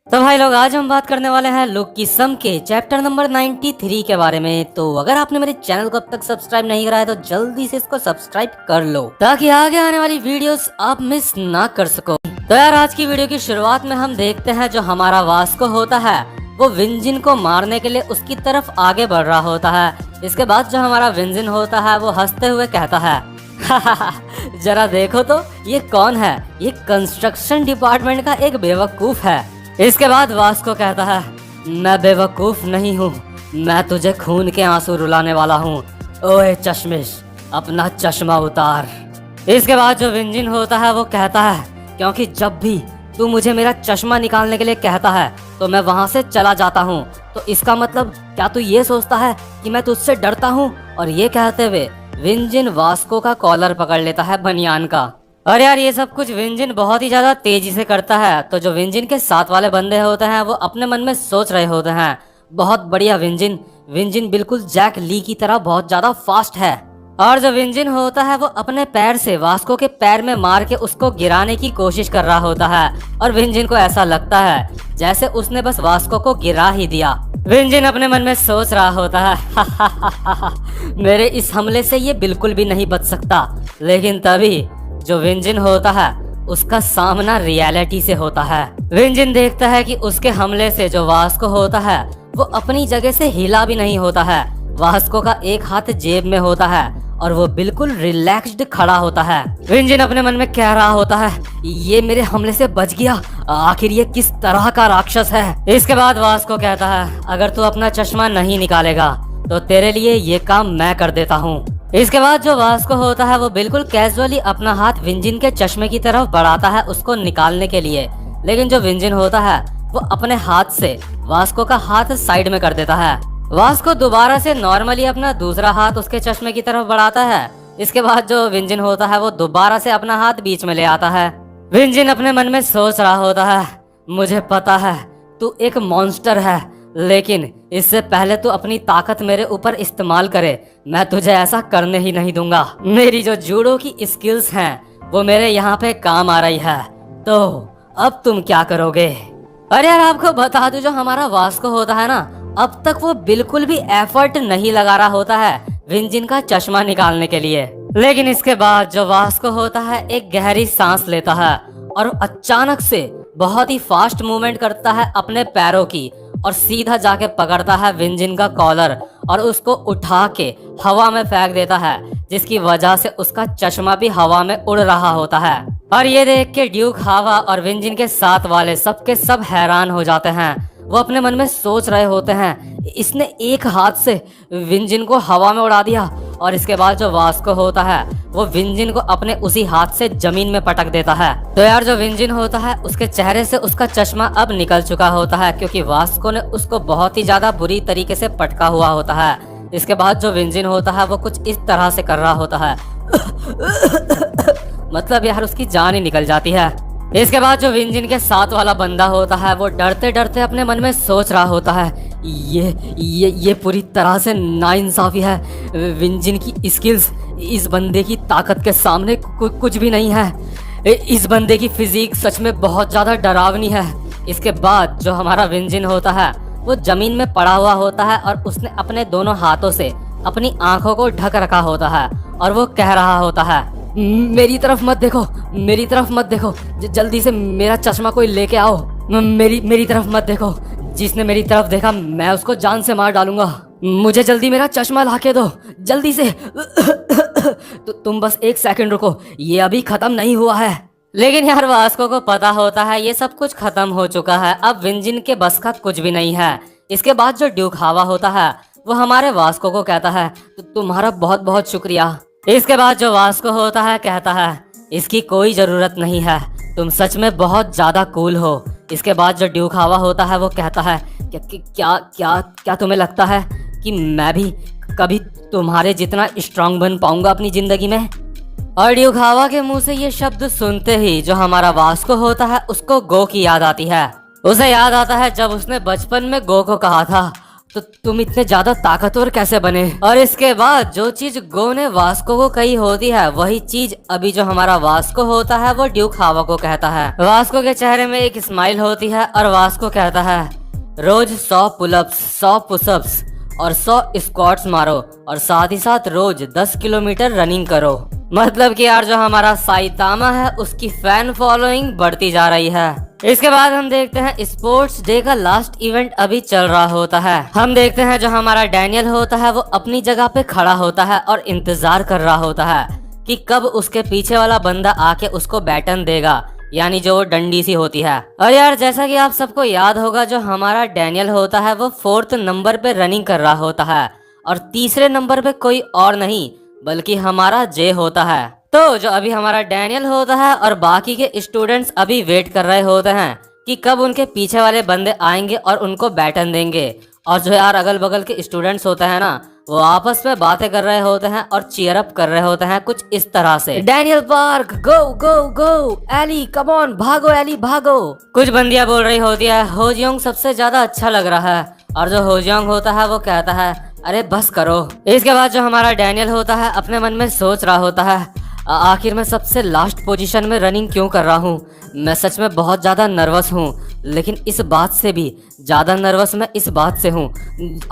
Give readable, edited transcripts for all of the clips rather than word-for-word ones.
तो भाई लोग, आज हम बात करने वाले हैं लुक की सम के चैप्टर नंबर 93 के बारे में। तो अगर आपने मेरे चैनल को अब तक सब्सक्राइब नहीं करा है तो जल्दी से इसको सब्सक्राइब कर लो ताकि आगे आने वाली वीडियोस आप मिस ना कर सको। तो यार, आज की वीडियो की शुरुआत में हम देखते हैं जो हमारा वास्को होता है वो विंजिन को मारने के लिए उसकी तरफ आगे बढ़ रहा होता है। इसके बाद जो हमारा विंजिन होता है वो हंसते हुए कहता है जरा देखो तो ये कौन है, ये कंस्ट्रक्शन डिपार्टमेंट का एक बेवकूफ है। इसके बाद वास्को कहता है, मैं बेवकूफ नहीं हूँ, मैं तुझे खून के आंसू रुलाने वाला हूँ। ओए चश्मिश, अपना चश्मा उतार। इसके बाद जो विंजिन होता है वो कहता है, क्योंकि जब भी तू मुझे मेरा चश्मा निकालने के लिए कहता है तो मैं वहाँ से चला जाता हूँ, तो इसका मतलब क्या तू ये सोचता है कि मैं तुझसे डरता हूँ? और ये कहते हुए विंजिन वास्को का कॉलर पकड़ लेता है बनियान का। और यार, ये सब कुछ विंजिन बहुत ही ज्यादा तेजी से करता है। तो जो विंजिन के साथ वाले बंदे होते हैं वो अपने मन में सोच रहे होते हैं, बहुत बढ़िया विंजिन, विंजिन बिल्कुल जैक ली की तरह बहुत ज्यादा फास्ट है। और जो विंजिन होता है वो अपने पैर से वास्को के पैर में मार के उसको गिराने की कोशिश कर रहा होता है। और विंजिन को ऐसा लगता है जैसे उसने बस वास्को को गिरा ही दिया। विंजिन अपने मन में सोच रहा होता है मेरे इस हमले से ये बिल्कुल भी नहीं बच सकता। लेकिन तभी जो विंजिन होता है उसका सामना रियलिटी से होता है। विंजिन देखता है कि उसके हमले से जो वास्को होता है वो अपनी जगह से हिला भी नहीं होता है। वास्को का एक हाथ जेब में होता है और वो बिल्कुल रिलैक्स्ड खड़ा होता है। विंजिन अपने मन में कह रहा होता है, ये मेरे हमले से बच गया, आखिर ये किस तरह का राक्षस है। इसके बाद वास्को कहता है, अगर तू अपना चश्मा नहीं निकालेगा तो तेरे लिए ये काम मैं कर देता हूँ। इसके बाद जो वास्को होता है वो बिल्कुल कैजुअली अपना हाथ विंजिन के चश्मे की तरफ बढ़ाता है उसको निकालने के लिए। लेकिन जो विंजिन होता है वो अपने हाथ से वास्को का हाथ साइड में कर देता है। वास्को दोबारा से नॉर्मली अपना दूसरा हाथ उसके चश्मे की तरफ बढ़ाता है। इसके बाद जो विंजिन होता है वो दोबारा से अपना हाथ बीच में ले आता है। विंजिन अपने मन में सोच रहा होता है, मुझे पता है तू एक मॉन्स्टर है, लेकिन इससे पहले तू अपनी ताकत मेरे ऊपर इस्तेमाल करे, मैं तुझे ऐसा करने ही नहीं दूंगा। मेरी जो जूडो की स्किल्स हैं वो मेरे यहाँ पे काम आ रही है, तो अब तुम क्या करोगे? अरे यार, आपको बता दूं, जो हमारा वास्को होता है ना, अब तक वो बिल्कुल भी एफर्ट नहीं लगा रहा होता है विंजिन का चश्मा निकालने के लिए। लेकिन इसके बाद जो वास्को होता है एक गहरी सांस लेता है और अचानक से बहुत ही फास्ट मूवमेंट करता है अपने पैरों की और सीधा जाके पकड़ता है विंजिन का कॉलर और उसको उठा के हवा में फेंक देता है, जिसकी वजह से उसका चश्मा भी हवा में उड़ रहा होता है। और ये देख के ड्यूक, हावा और विंजिन के साथ वाले सबके सब हैरान हो जाते हैं। वो अपने मन में सोच रहे होते हैं, इसने एक हाथ से विंजिन को हवा में उड़ा दिया। और इसके बाद जो वास्को होता है वो विंजिन को अपने उसी हाथ से जमीन में पटक देता है। तो यार, जो विंजिन होता है उसके चेहरे से उसका चश्मा अब निकल चुका होता है, क्योंकि वास्को ने उसको बहुत ही ज्यादा बुरी तरीके से पटका हुआ होता है। इसके बाद जो विंजिन होता है वो कुछ इस तरह से कर रहा होता है मतलब यार, उसकी जान ही निकल जाती है। इसके बाद जो विंजिन के साथ वाला बंदा होता है वो डरते डरते अपने मन में सोच रहा होता है, ये पूरी तरह से नाइंसाफी है। विंजिन की स्किल्स इस बंदे की ताकत के सामने कुछ भी नहीं है। इस बंदे की फिजिक सच में बहुत ज्यादा डरावनी है। इसके बाद जो हमारा विंजिन होता है वो जमीन में पड़ा हुआ होता है और उसने अपने दोनों हाथों से अपनी आंखों को ढक रखा होता है और वो कह रहा होता है, मेरी तरफ मत देखो, मेरी तरफ मत देखो, जल्दी से मेरा चश्मा कोई लेके आओ। मेरी तरफ मत देखो, जिसने मेरी तरफ देखा मैं उसको जान से मार डालूंगा। मुझे जल्दी मेरा चश्मा लाके दो, जल्दी से तो तुम बस एक सेकंड रुको, ये अभी खत्म नहीं हुआ है। लेकिन यार, वास्को को पता होता है ये सब कुछ खत्म हो चुका है, अब विंजिन के बस का कुछ भी नहीं है। इसके बाद जो ड्यूक हावा होता है वो हमारे वास्को को कहता है, तो तुम्हारा बहुत बहुत शुक्रिया। इसके बाद जो वास्को होता है कहता है, इसकी कोई जरूरत नहीं है, तुम सच में बहुत ज्यादा कूल हो। इसके बाद जो ड्यूक हावा होता है वो कहता है, क्या तुम्हें लगता है कि मैं भी कभी तुम्हारे जितना स्ट्रांग बन पाऊंगा अपनी जिंदगी में? और ड्यूक हावा के मुंह से ये शब्द सुनते ही जो हमारा वास्को होता है उसको गो की याद आती है। उसे याद आता है जब उसने बचपन में गो को कहा था, तो तुम इतने ज्यादा ताकतवर कैसे बने? और इसके बाद जो चीज गो ने वास्को को कही होती है वही चीज अभी जो हमारा वास्को होता है वो ड्यूक हावा को कहता है। वास्को के चेहरे में एक स्माइल होती है और वास्को कहता है रोज 100 पुलअप्स, 100 पुशअप्स और 100 स्क्वाट्स मारो और साथ ही साथ रोज 10 किलोमीटर रनिंग करो। मतलब कि यार जो हमारा साइतामा है उसकी फैन फॉलोइंग बढ़ती जा रही है। इसके बाद हम देखते हैं स्पोर्ट्स डे का लास्ट इवेंट अभी चल रहा होता है। हम देखते हैं जो हमारा डैनियल होता है वो अपनी जगह पे खड़ा होता है और इंतजार कर रहा होता है कि कब उसके पीछे वाला बंदा आके उसको बैटन देगा, यानी जो डंडी सी होती है। और यार जैसा कि आप सबको याद होगा जो हमारा डैनियल होता है वो 4th नंबर पे रनिंग कर रहा होता है और तीसरे नंबर पे कोई और नहीं बल्कि हमारा जे होता है। तो जो अभी हमारा डैनियल होता है और बाकी के स्टूडेंट्स अभी वेट कर रहे होते हैं कि कब उनके पीछे वाले बंदे आएंगे और उनको बैटन देंगे। और जो यार अगल बगल के स्टूडेंट्स होते हैं ना वो आपस में बातें कर रहे होते हैं और चीयर अप कर रहे होते हैं कुछ इस तरह से, Daniel Park go go go, Ellie come on भागो, एली भागो। कुछ बंदियां बोल रही होती है होजियोंग सबसे ज्यादा अच्छा लग रहा है और जो होजियोंग होता है वो कहता है अरे बस करो। इसके बाद जो हमारा डैनियल होता है अपने मन में सोच रहा होता है आखिर मैं सबसे लास्ट पोजीशन में रनिंग क्यों कर रहा हूँ? मैं सच में बहुत ज़्यादा नर्वस हूँ, लेकिन इस बात से भी ज़्यादा नर्वस मैं इस बात से हूँ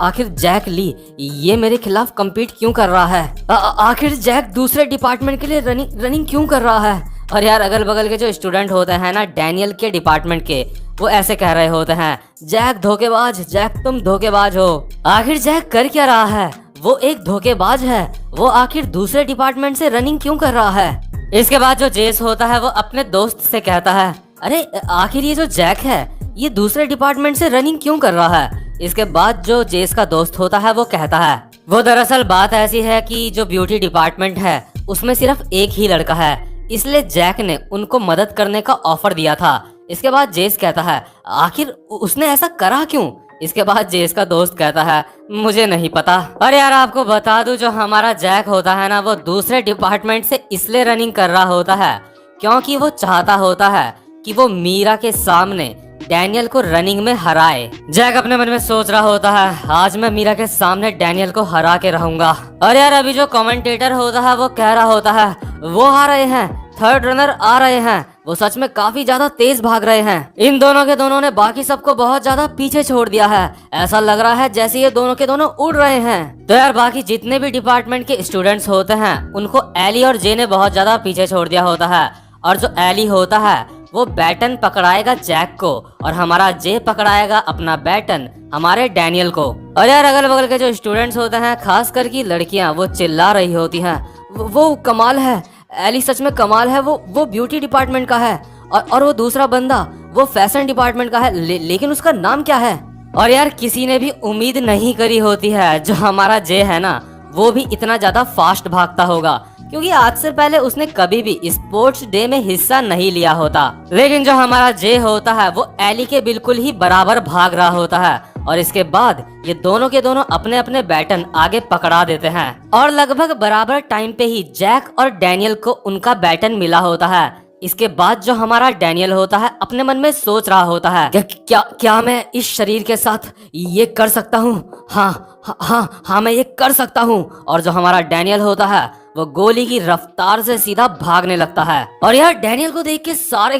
आखिर जैक ली ये मेरे खिलाफ कम्पीट क्यों कर रहा है? आखिर जैक दूसरे डिपार्टमेंट के लिए रनिंग क्यों कर रहा है? और यार अगल बगल के जो स्टूडेंट होते हैं ना डैनियल के डिपार्टमेंट के वो ऐसे कह रहे होते हैं जैक धोखेबाज, जैक तुम धोखेबाज हो। आखिर जैक कर क्या रहा है? वो एक धोखेबाज है, वो आखिर दूसरे डिपार्टमेंट से रनिंग क्यों कर रहा है? इसके बाद जो जेस होता है वो अपने दोस्त से कहता है अरे आखिर ये जो जैक है ये दूसरे डिपार्टमेंट से रनिंग क्यों कर रहा है? इसके बाद जो जेस का दोस्त होता है वो कहता है वो दरअसल बात ऐसी है कि जो ब्यूटी डिपार्टमेंट है उसमें सिर्फ एक ही लड़का है, इसलिए जैक ने उनको मदद करने का ऑफर दिया था। इसके बाद जेस कहता है आखिर उसने ऐसा करा क्यों? इसके बाद जेस का दोस्त कहता है मुझे नहीं पता। और यार आपको बता दूं जो हमारा जैक होता है ना वो दूसरे डिपार्टमेंट से इसलिए रनिंग कर रहा होता है क्योंकि वो चाहता होता है कि वो मीरा के सामने डैनियल को रनिंग में हराए। जैक अपने मन में सोच रहा होता है आज मैं मीरा के सामने डैनियल को हरा के रहूंगा। और यार अभी जो कमेंटेटर होता है वो कह रहा होता है वो आ रहे हैं, थर्ड रनर आ रहे हैं, वो सच में काफी ज्यादा तेज भाग रहे हैं। इन दोनों के दोनों ने बाकी सबको बहुत ज्यादा पीछे छोड़ दिया है, ऐसा लग रहा है जैसे ये दोनों के दोनों उड़ रहे हैं। तो यार बाकी जितने भी डिपार्टमेंट के स्टूडेंट्स होते हैं उनको एली और जे ने बहुत ज्यादा पीछे छोड़ दिया होता है। और जो एली होता है वो बैटन पकड़ाएगा जैक को और हमारा जे पकड़ाएगा अपना बैटन हमारे डैनियल को। और यार अगल बगल के जो स्टूडेंट्स होते हैं खास करके लड़कियां वो चिल्ला रही होती हैं वो कमाल है, एली सच में कमाल है, वो ब्यूटी डिपार्टमेंट का है और वो दूसरा बंदा वो फैशन डिपार्टमेंट का है, लेकिन उसका नाम क्या है? और यार किसी ने भी उम्मीद नहीं करी होती है जो हमारा जे है ना वो भी इतना ज्यादा फास्ट भागता होगा, क्योंकि आज से पहले उसने कभी भी स्पोर्ट्स डे में हिस्सा नहीं लिया होता। लेकिन जो हमारा जे होता है वो एली के बिल्कुल ही बराबर भाग रहा होता है। और इसके बाद ये दोनों के दोनों अपने अपने बैटन आगे पकड़ा देते हैं और लगभग बराबर टाइम पे ही जैक और डैनियल को उनका बैटन मिला होता है। इसके बाद जो हमारा डैनियल होता है अपने मन में सोच रहा होता है क्या मैं इस शरीर के साथ ये कर सकता हूँ? हाँ मैं ये कर सकता हूँ। और जो हमारा डैनियल होता है वो गोली की रफ्तार से सीधा भागने लगता है। और यार डैनियल को देख के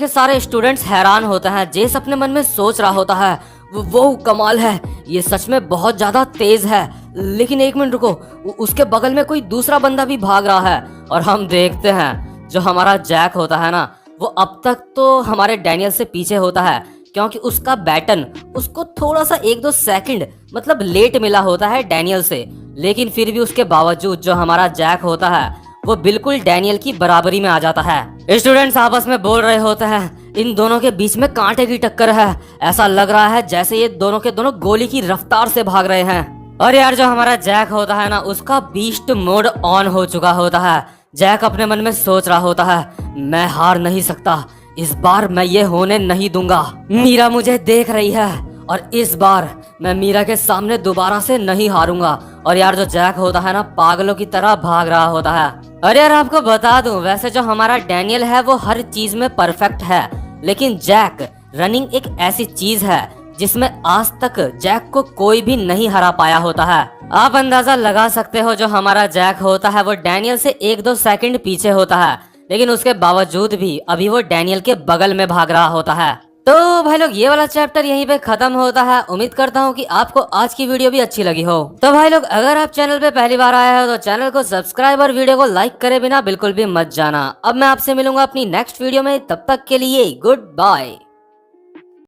सारे स्टूडेंट्स हैरान होते हैं। जेस अपने मन में सोच रहा होता है वो कमाल है, ये सच में बहुत ज्यादा तेज है। लेकिन एक मिनट रुको, उसके बगल में कोई दूसरा बंदा भी भाग रहा है। और हम देखते हैं जो हमारा जैक होता है ना वो अब तक तो हमारे डैनियल से पीछे होता है, क्योंकि उसका बैटन उसको थोड़ा सा 1-2 सेकंड मतलब लेट मिला होता है डैनियल से। लेकिन फिर भी उसके बावजूद जो हमारा जैक होता है वो बिल्कुल डैनियल की बराबरी में आ जाता है। स्टूडेंट्स आपस में बोल रहे होते हैं इन दोनों के बीच में कांटे की टक्कर है, ऐसा लग रहा है जैसे ये दोनों के दोनों गोली की रफ्तार से भाग रहे हैं। और यार जो हमारा जैक होता है ना उसका बीस्ट मोड ऑन हो चुका होता है। जैक अपने मन में सोच रहा होता है मैं हार नहीं सकता, इस बार मैं ये होने नहीं दूंगा। मीरा मुझे देख रही है और इस बार मैं मीरा के सामने दोबारा से नहीं हारूंगा। और यार जो जैक होता है ना पागलों की तरह भाग रहा होता है। और यार आपको बता दूं वैसे जो हमारा डैनियल है वो हर चीज में परफेक्ट है, लेकिन जैक रनिंग एक ऐसी चीज है जिसमें आज तक जैक को कोई भी नहीं हरा पाया होता है। आप अंदाजा लगा सकते हो जो हमारा जैक होता है वो डैनियल से 1-2 सेकंड पीछे होता है, लेकिन उसके बावजूद भी अभी वो डैनियल के बगल में भाग रहा होता है। तो भाई लोग ये वाला चैप्टर यहीं पे खत्म होता है। उम्मीद करता हूँ कि आपको आज की वीडियो भी अच्छी लगी हो। तो भाई लोग अगर आप चैनल पे पहली बार आए हो तो चैनल को सब्सक्राइब और वीडियो को लाइक करे बिना बिल्कुल भी मत जाना। अब मैं आपसे मिलूंगा अपनी नेक्स्ट वीडियो में, तब तक के लिए गुड बाय।